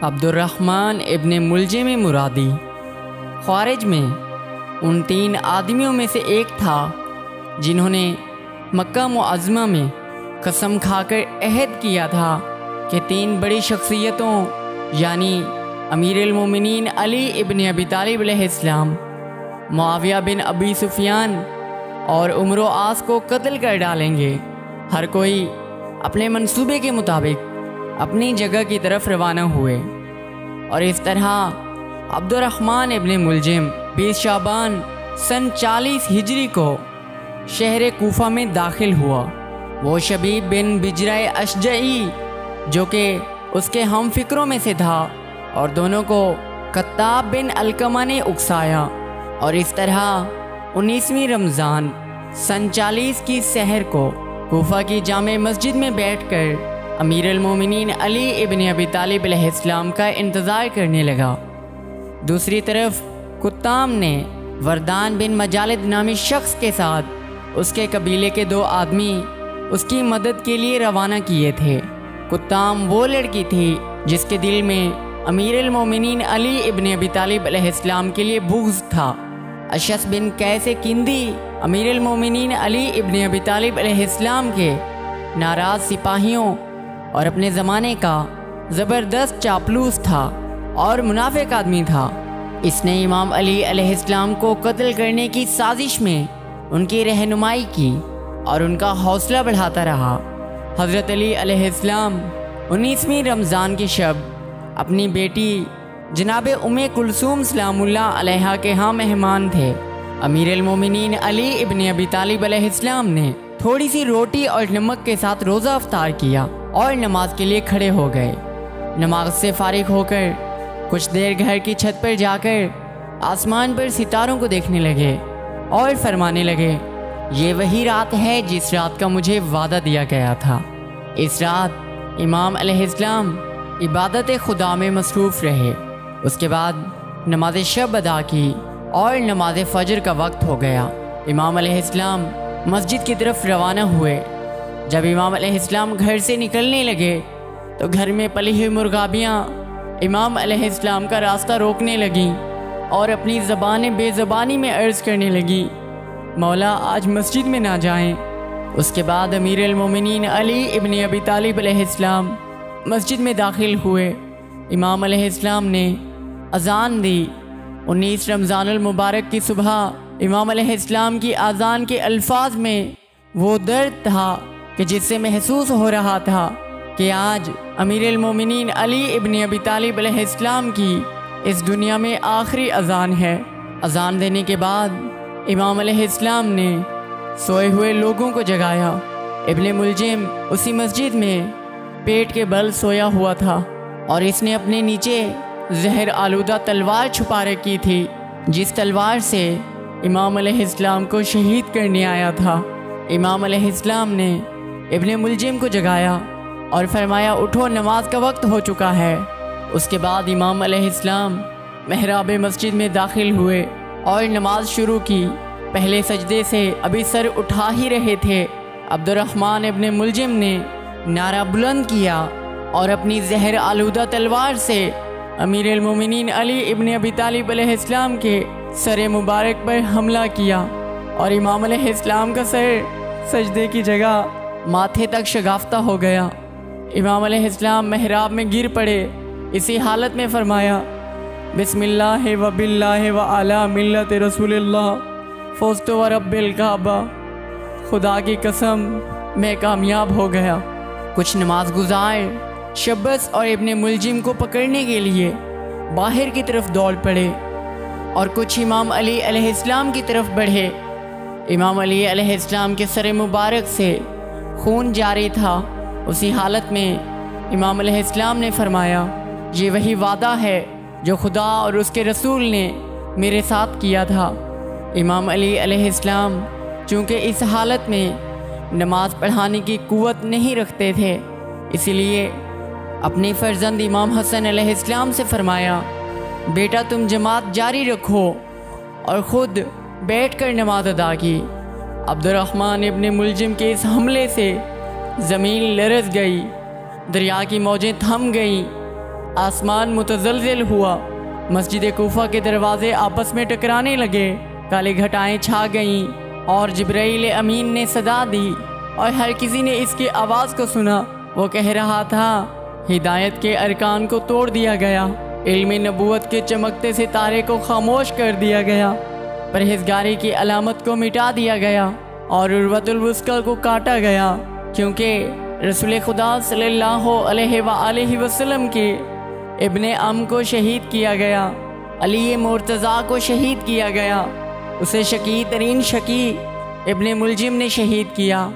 عبد الرحمن ابن ملجم مرادی خوارج میں ان 3 آدمیوں میں سے ایک تھا جنہوں نے مکہ معظمہ میں قسم کھا کر عہد کیا تھا کہ 3 بڑی شخصیتوں یعنی امیر المومنین علی ابن ابی طالب علیہ السلام، معاویہ بن ابی سفیان اور عمرو و عاص کو قتل کر ڈالیں گے۔ ہر کوئی اپنے منصوبے کے مطابق اپنی جگہ کی طرف روانہ ہوئے، اور اس طرح عبد الرحمن ابن ملجم 20 شعبان سن 40 ہجری کو شہر کوفہ میں داخل ہوا۔ وہ شبیب بن بجرہ اشجعی جو کہ اس کے ہم فکروں میں سے تھا، اور دونوں کو کتاب بن علقمہ نے اکسایا، اور اس طرح 19ویں رمضان سن 40 کی سحر کو کوفہ کی جامع مسجد میں بیٹھ کر امیر المومنین علی ابن ابی طالب علیہ السلام کا انتظار کرنے لگا۔ دوسری طرف کتام نے وردان بن مجالد نامی شخص کے ساتھ اس کے قبیلے کے 2 آدمی اس کی مدد کے لیے روانہ کیے تھے۔ کتام وہ لڑکی تھی جس کے دل میں امیر المومنین علی ابن ابی طالب علیہ السلام کے لیے بغض تھا۔ اشعث بن قیس کندی امیر المومنین علی ابن ابی طالب علیہ السلام کے ناراض سپاہیوں اور اپنے زمانے کا زبردست چاپلوس تھا اور منافق آدمی تھا۔ اس نے امام علی علیہ السلام کو قتل کرنے کی سازش میں ان کی رہنمائی کی اور ان کا حوصلہ بڑھاتا رہا۔ حضرت علی علیہ السلام 19ویں رمضان کی شب اپنی بیٹی جناب کلثوم سلام اللہ علیہا کے ہاں مہمان تھے۔ امیر المومنین علی ابن ابی طالب علیہ السلام نے تھوڑی سی روٹی اور نمک کے ساتھ روزہ افطار کیا اور نماز کے لیے کھڑے ہو گئے۔ نماز سے فارغ ہو کر کچھ دیر گھر کی چھت پر جا کر آسمان پر ستاروں کو دیکھنے لگے اور فرمانے لگے، یہ وہی رات ہے جس رات کا مجھے وعدہ دیا گیا تھا۔ اس رات امام علیہ السلام عبادت خدا میں مصروف رہے۔ اس کے بعد نماز شب ادا کی اور نماز فجر کا وقت ہو گیا۔ امام علیہ السلام مسجد کی طرف روانہ ہوئے۔ جب امام علیہ السلام گھر سے نکلنے لگے تو گھر میں پلی ہوئی مرغابیاں امام علیہ السلام کا راستہ روکنے لگیں اور اپنی زبان بے زبانی میں عرض کرنے لگیں، مولا آج مسجد میں نہ جائیں۔ اس کے بعد امیر المومنین علی ابن ابی طالب علیہ السلام مسجد میں داخل ہوئے۔ امام علیہ السلام نے اذان دی۔ 19 رمضان المبارک کی صبح امام علیہ السلام کی اذان کے الفاظ میں وہ درد تھا کہ جس سے محسوس ہو رہا تھا کہ آج امیر المومنین علی ابن ابی طالب علیہ السلام کی اس دنیا میں آخری اذان ہے۔ اذان دینے کے بعد امام علیہ السلام نے سوئے ہوئے لوگوں کو جگایا۔ ابن ملجم اسی مسجد میں پیٹ کے بل سویا ہوا تھا اور اس نے اپنے نیچے زہر آلودہ تلوار چھپا رکھی تھی، جس تلوار سے امام علیہ السلام کو شہید کرنے آیا تھا۔ امام علیہ السلام نے ابن ملجم کو جگایا اور فرمایا، اٹھو نماز کا وقت ہو چکا ہے۔ اس کے بعد امام علیہ السلام محراب مسجد میں داخل ہوئے اور نماز شروع کی۔ پہلے سجدے سے ابھی سر اٹھا ہی رہے تھے، عبد الرحمن ابن ملجم نے نعرہ بلند کیا اور اپنی زہر آلودہ تلوار سے امیر المومنین علی ابن ابی طالب علیہ السلام کے سر مبارک پر حملہ کیا، اور امام علیہ السلام کا سر سجدے کی جگہ ماتھے تک شگافتہ ہو گیا۔ امام علیہ السلام محراب میں گر پڑے۔ اسی حالت میں فرمایا، بسم اللہ و باللہ و علی ملت رسول اللہ فزت و رب الکعبہ، خدا کی قسم میں کامیاب ہو گیا۔ کچھ نماز گزار شبس اور ابن ملجم کو پکڑنے کے لیے باہر کی طرف دوڑ پڑے اور کچھ امام علی علیہ السلام کی طرف بڑھے۔ امام علی علیہ السلام کے سر مبارک سے خون جاری تھا۔ اسی حالت میں امام علیہ السلام نے فرمایا، یہ وہی وعدہ ہے جو خدا اور اس کے رسول نے میرے ساتھ کیا تھا۔ امام علی علیہ السلام چونکہ اس حالت میں نماز پڑھانے کی قوت نہیں رکھتے تھے، اسی لیے اپنی فرزند امام حسن علیہ السلام سے فرمایا، بیٹا تم جماعت جاری رکھو، اور خود بیٹھ کر نماز ادا کی۔ عبد الرحمن ابن ملجم کے اس حملے سے زمین لرز گئی، دریا کی موجیں تھم گئیں آسمان متزلزل ہوا، مسجد کوفہ کے دروازے آپس میں ٹکرانے لگے، کالے گھٹائیں چھا گئیں اور جبرائیل امین نے صدا دی اور ہر کسی نے اس کی آواز کو سنا۔ وہ کہہ رہا تھا، ہدایت کے ارکان کو توڑ دیا گیا، علم نبوت کے چمکتے ستارے کو خاموش کر دیا گیا، پرہیزگاری کی علامت کو مٹا دیا گیا اور عروۃ الوثقی کو کاٹا گیا، کیونکہ رسول خدا صلی اللہ علیہ وآلہ وسلم کے ابن ام کو شہید کیا گیا، علی مرتضیٰ کو شہید کیا گیا، اسے شقی ترین شقی ابن ملجم نے شہید کیا۔